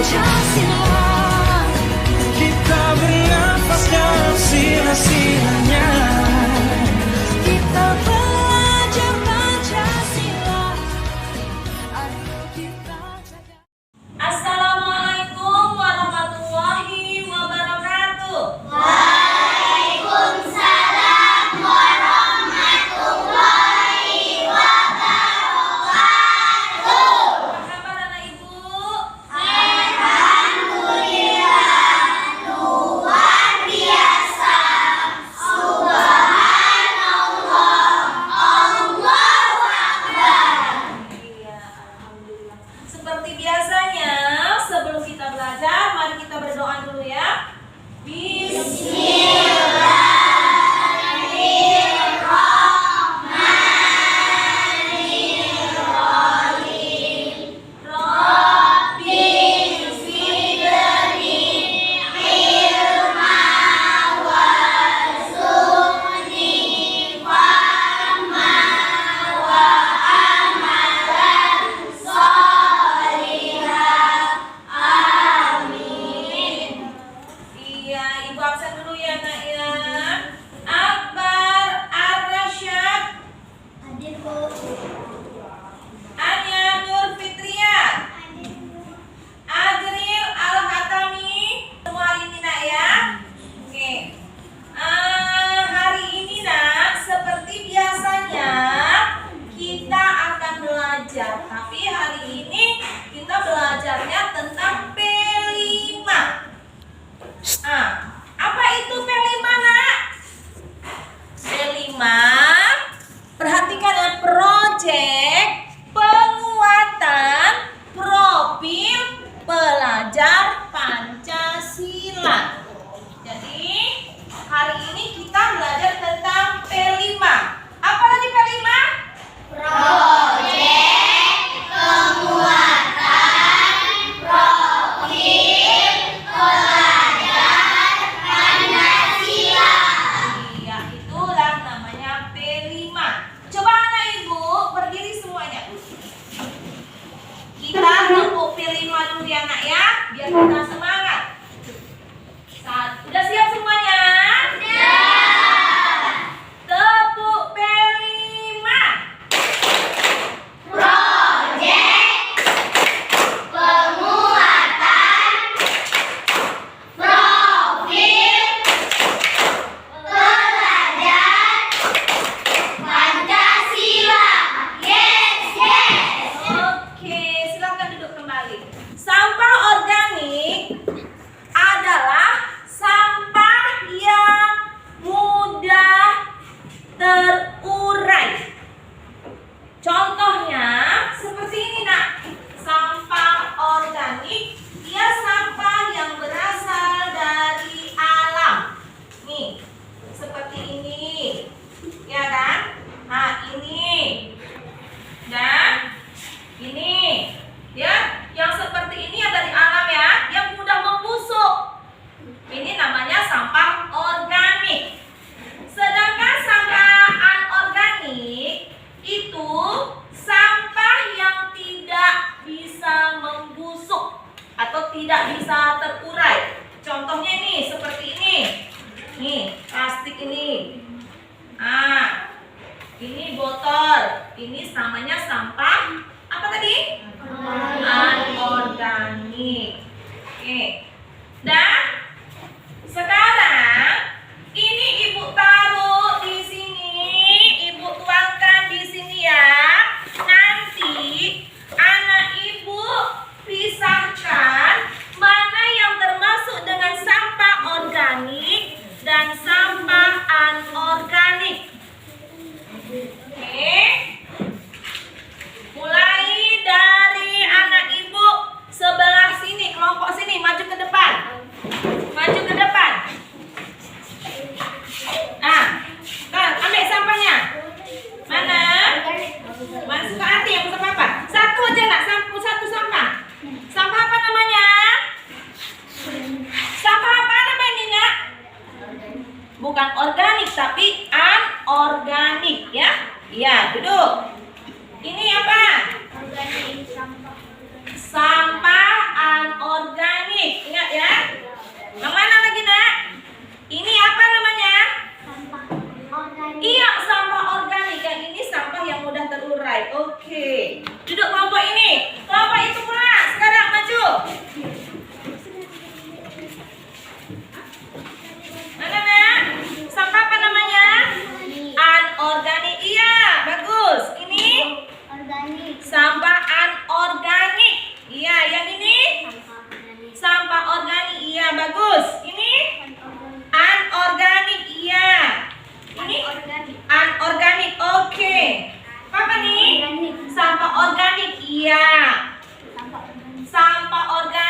Pancasila. Kita bernafas dalam sila-silanya. Kita belajar Pancasila. Ayo kita jaga. Assalamualaikum warahmatullahi wabarakatuh. Waalaikumsalam warahmatullahi wabarakatuh. Apa kabar anak ibu? Alhamdulillah, luar biasa. Subhanallah, Allahu Akbar. Iya, alhamdulillah. Seperti biasanya, sebelum kita belajar, mari kita berdoa dulu ya. Bismillahirrahmanirrahim. Rabbi zidni ilman warzuqni fahman wa amalan sholihan. Amin. Iya, ibu absen dulu ya nak ya. Akbar Ar-Rasyad, Hadir, Bu. Anya Nur Fitriah, Azril Al-Hatami. Semua hari ini nak ya. Oke. Hari ini nak, seperti biasanya kita akan belajar. Tapi hari ini kita belajarnya tentang P5. Apa itu P5 nak? P5, perhatikan ya, proyek penguatan profil pelajar Pancasila. Jadi hari ini kita belajar tentang P5. Apa tadi P5? Proyek penguatan profil pelajar Pancasila. Iya, itulah namanya P5. Coba anak ibu berdiri semuanya. Kita tepuk P5 dulu ya nak ya, biar kita semangat. Udah siap semuanya? Tepuk P5. Proyek penguatan profil pelajar Pancasila. Yes, yes. Oke, silakan duduk kembali. Sampah organik adalah sampah yang mudah terurai. Contohnya seperti ini nak. Sampah organik dia sampah yang berasal dari alam. Nih, seperti ini. Ya kan? Nah, ini. Dan ini. Ya, yang seperti ini yang dari alam ya, yang mudah membusuk. Ini namanya sampah organik. Sedangkan sampah anorganik itu sampah yang tidak bisa membusuk atau tidak bisa terurai. Contohnya nih seperti ini. Nih, plastik ini. Ini botol. Ini namanya sampah apa tadi? Anorganik. Oke. Dan sekarang ini ibu taruh di sini, ibu tuangkan di sini ya. Nanti anak ibu pisahkan mana yang termasuk dengan sampah organik dan sampah anorganik. Oke. Mulai dari Kelompok itu pula. Sekarang maju. Mana nak? Sampah apa namanya? Anorganik. Iya, bagus. Ini Organik. sampah anorganik. Iya, yang ini sampah organik. Iya, bagus. Ini anorganik. Iya. Ini anorganik. Oke. Apa nih? Sampah organik. Iya. Sampah organik.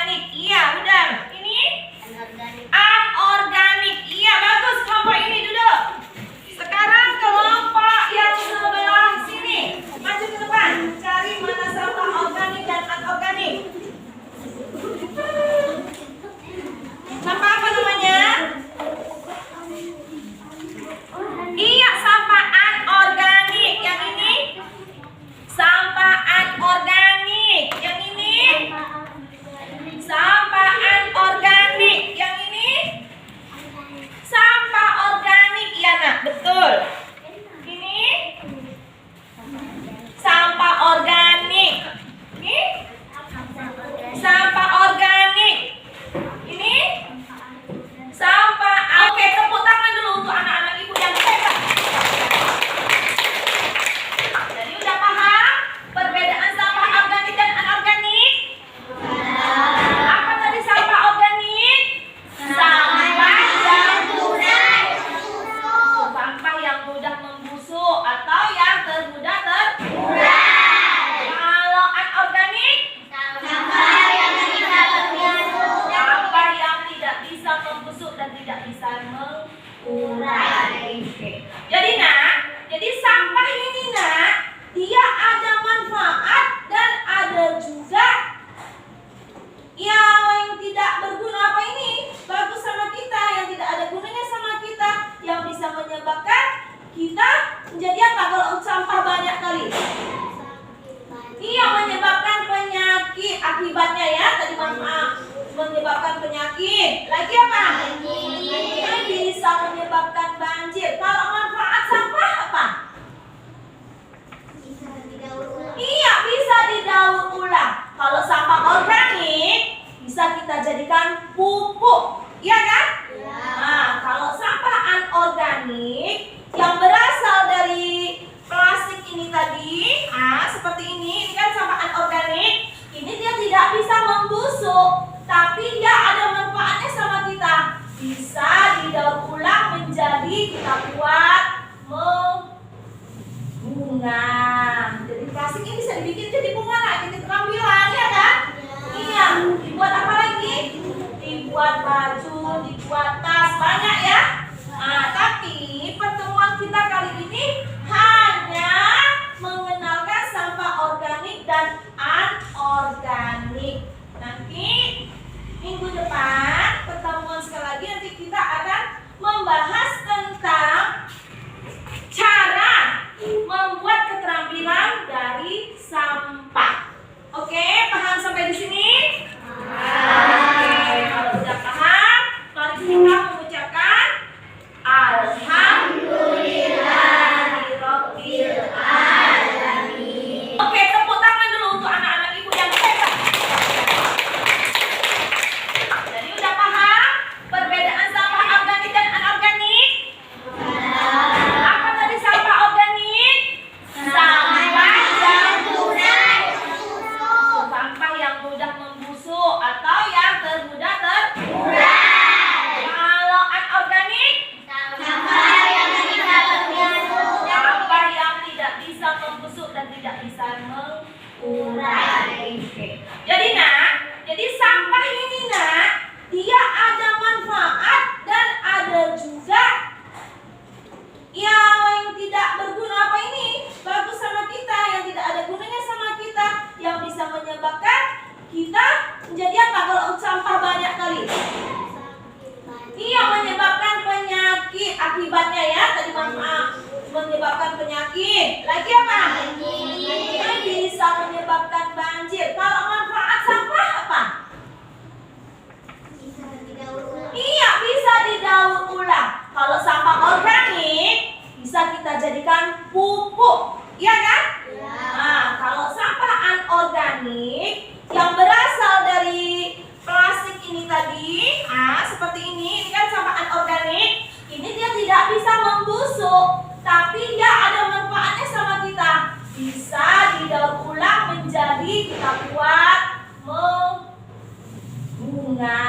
bunga.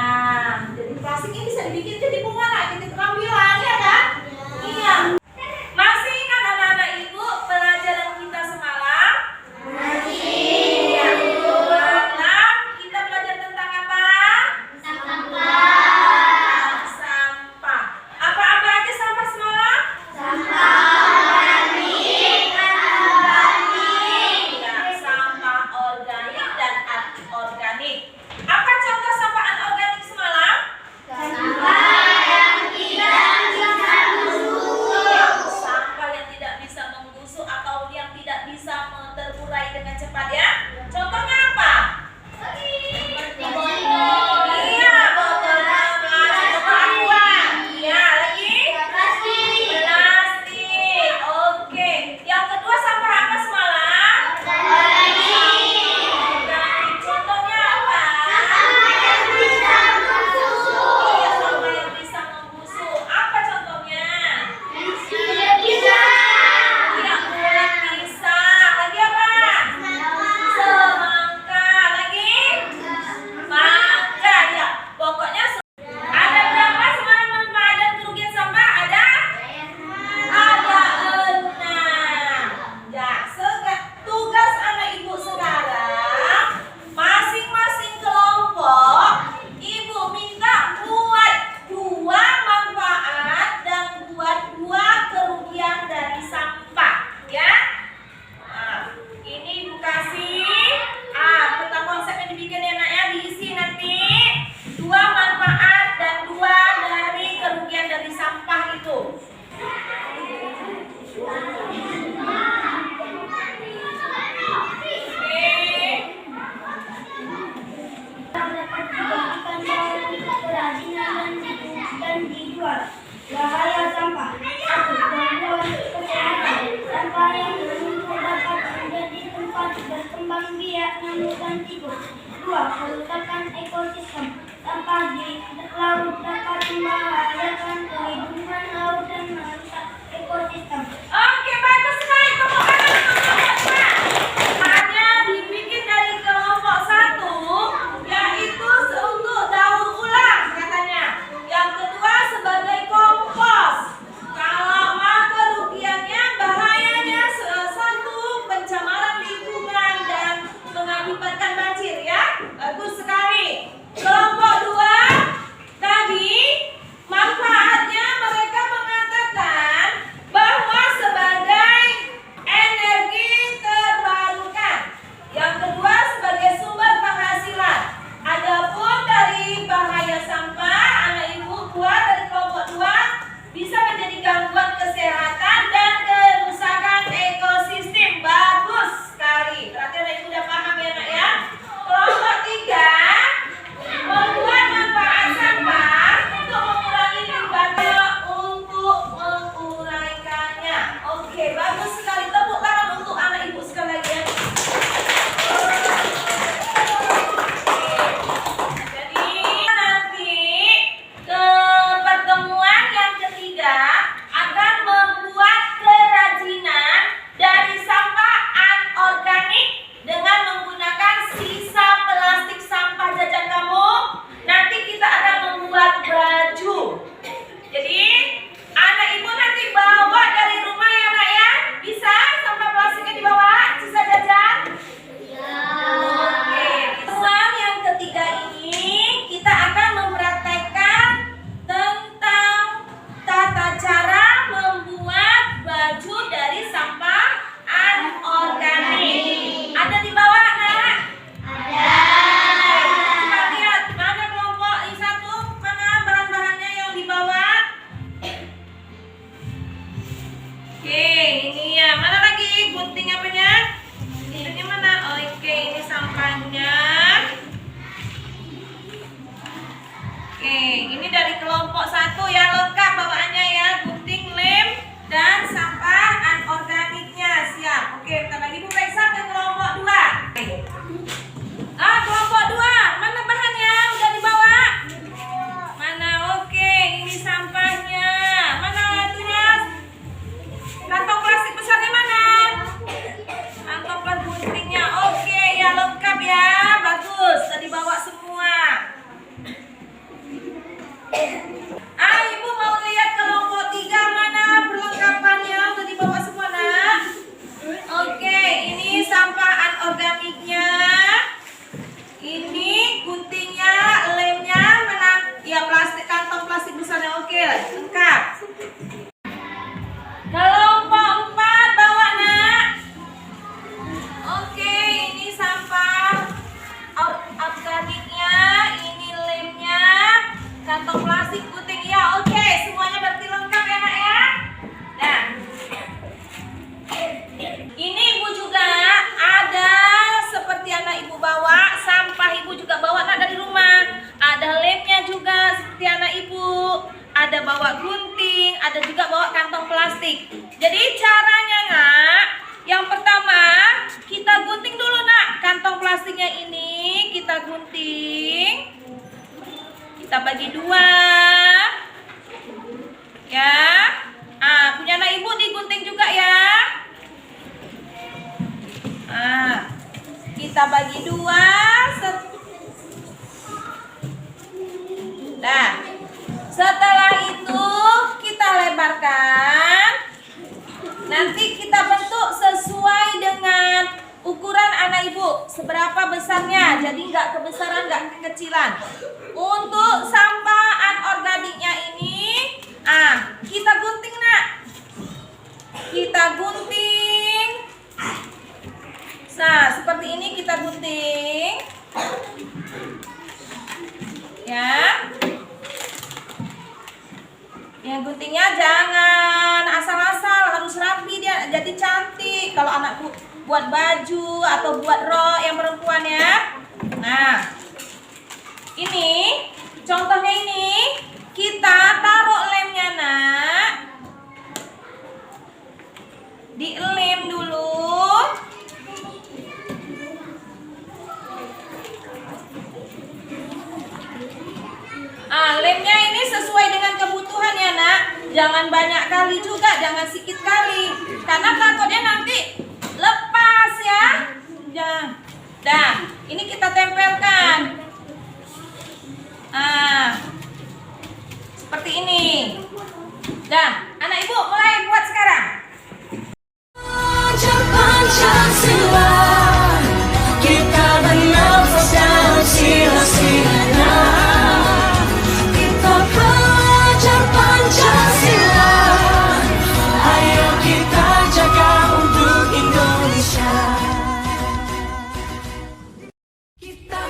Jadi plastik ini bisa dibikin jadi bunga lagi, jadi keterampilan ya kan? Iya. Masih ingat anak-anak ibu pelajaran kita semalam? Iya. Semalam kita belajar tentang apa? Sampah. Apa-apa aja sampah semalam? Ya, sampah organik dan anorganik. Apa contoh sampah anorganik semalam? Sampah yang tidak bisa membusuk atau yang tidak bisa terurai dengan cepat ya. Contohnya apa? Iya, botol plastik, botol aqua. Iya, lagi? Plastik. Oke. Yang kedua sampah apa semalam? Organik. Contohnya apa? Iya, sampah yang bisa membusuk. Apa contohnya? Iya, kulit pisang. Lagi apa? Semangka. Lagi? Mangga. Ya, pokoknya ada berapa semalam manfaat dan kerugian sampah? Ada 6. Ya, tugas anak ibu sekarang masing-masing kelompok ibu minta buat 2 manfaat dan buat 2 kerugian dari sampah ya. Nah, ini ibu kasih peta konsep yang dibikin ya nak ya, diisi nanti 2 manfaat dan 2 dari kerugian dari sampah itu. Bahaya sampah. 1. Gangguan kesehatan. Sampah yang menumpuk dapat menjadi tempat berkembang biak nyamuk dan tikus. 2. Kerusakan ekosistem. Sampah di laut dapat membahayakan kehidupan laut dan merusak ekosistem. Oke, bagus sekali kelompok anak kelompok. Hanya dibikin dari kelompok 1, yaitu untuk daur ulang katanya. Yang kedua sebagai kompos. Kalau mau kerugiannya, bahayanya 1 pencemaran lingkungan dan mengakibatkan banjir ya. Bagus sekali. Kelompok 2 tadi manfaat sampah ibu juga bawa nak dari rumah. Ada lemnya juga seperti anak ibu. Ada bawa gunting, ada juga bawa kantong plastik. Jadi caranya nak, yang pertama kita gunting dulu nak kantong plastiknya ini, kita gunting. Kita bagi dua. Ya. Punya anak ibu digunting juga ya. Kita bagi dua. Nah, setelah itu kita lebarkan. Nanti kita bentuk sesuai dengan ukuran anak ibu. Seberapa besarnya. Jadi nggak kebesaran, nggak kekecilan. Untuk sampah anorganiknya ini, kita gunting nak. Kita gunting. Nah, seperti ini kita gunting. Ya. Yang guntingnya jangan asal-asal, harus rapi dia, jadi cantik. Kalau anak buat baju atau buat rok yang perempuan ya. Nah, ini contohnya ini kita taruh lemnya nak. Dilem dulu. Lemnya ini sesuai dengan kebutuhan ya nak. Jangan banyak kali juga, jangan sedikit kali. Karena takutnya nanti lepas ya. Dah, ini kita tempelkan. Seperti ini. Dah, anak ibu mulai buat sekarang. Pelajar Pancasila, kita bernafas dalam sila-silanya. Kita pelajar Pancasila, ayo kita jaga untuk Indonesia. Kita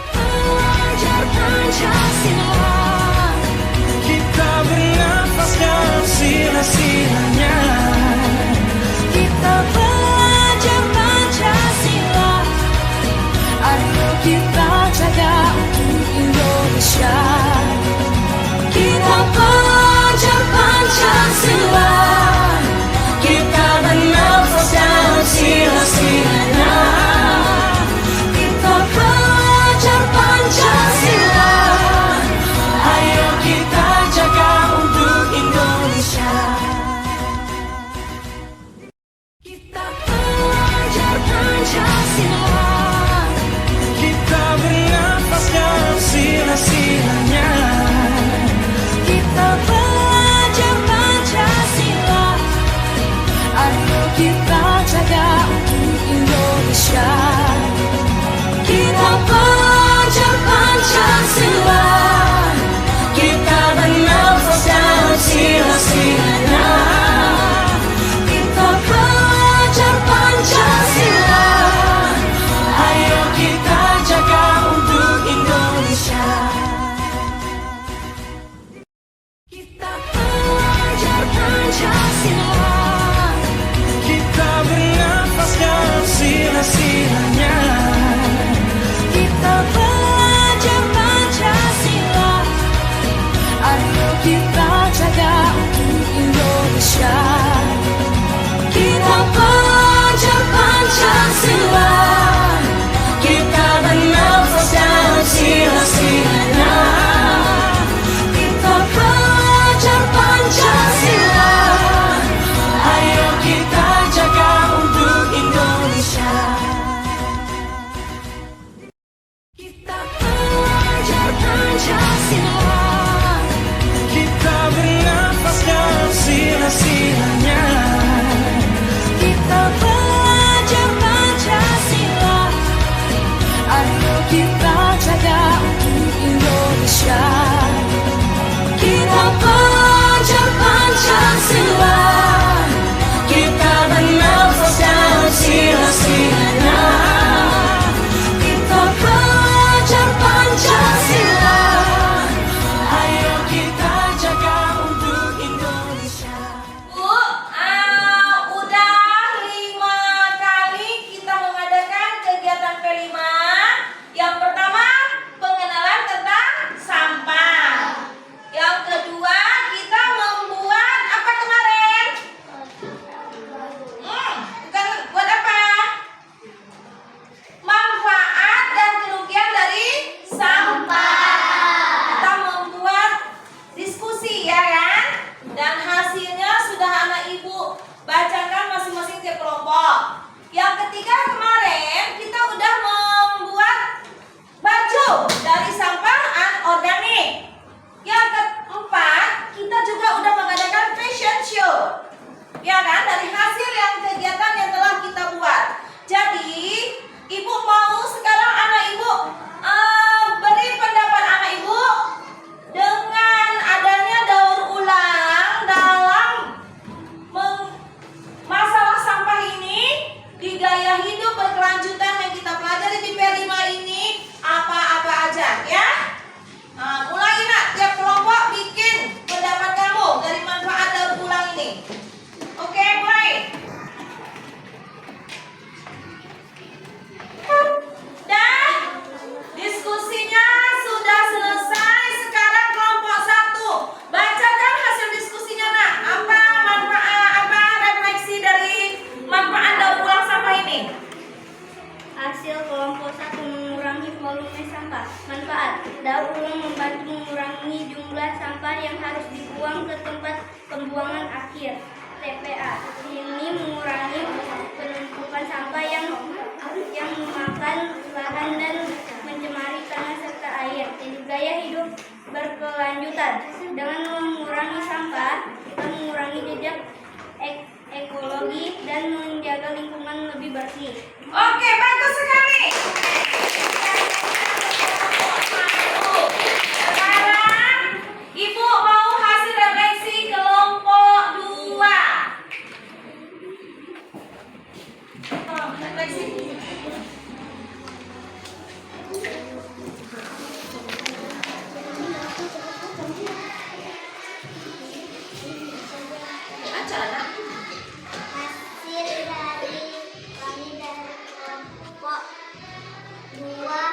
Ya kan, dari hasil yang kegiatan yang telah kita buat. Jadi, Ibu mau sekarang anak Ibu beri pendapat anak Ibu dengan adanya daur ulang dalam masalah sampah ini di gaya hidup berkelanjutan yang kita pelajari di P5 ini apa-apa aja ya. Mulai nak, tiap kelompok bikin pendapat kamu dari manfaat daur ulang ini. Oke, mulai. Dan diskusinya sudah selesai. Sekarang kelompok 1 bacakan hasil diskusinya nak. Apa manfaat, apa refleksi dari manfaat daur ulang sampah ini? Hasil kelompok 1 mengurangi volume sampah. Manfaat: daur ulang membantu mengurangi jumlah sampah yang harus dibuang ke tempat pembuangan akhir (TPA). Ini mengurangi penumpukan sampah yang memakan lahan dan mencemari tanah serta air. Gaya hidup berkelanjutan: dengan mengurangi sampah, kita mengurangi jejak ekologi dan menjaga lingkungan lebih bersih. Oke, bagus sekali. Sekarang Ibu mau hasil refleksi kelompok 2. Refleksi. Baca anak. Hasil dari kami dari kelompok 2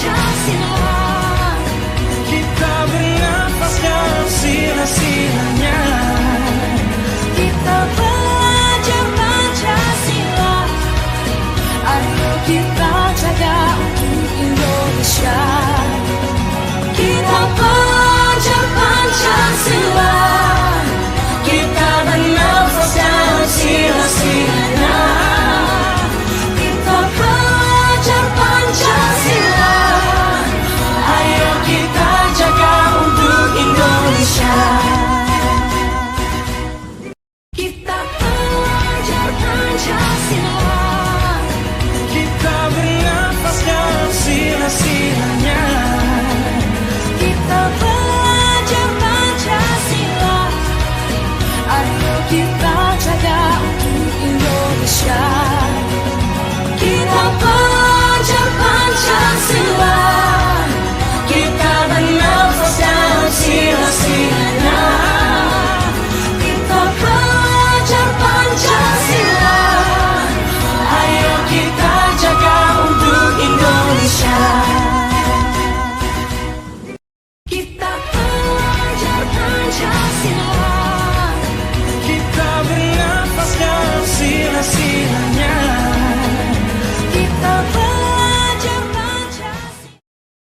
Pancasila. Kita bernafaskan sila-silanya. Kita belajar Pancasila. Ayo kita jaga untuk Indonesia. Kita belajar Pancasila. Kita bernafaskan sila-silanya. Kita belajar Pancasila. Ayo kita jaga untuk Indonesia.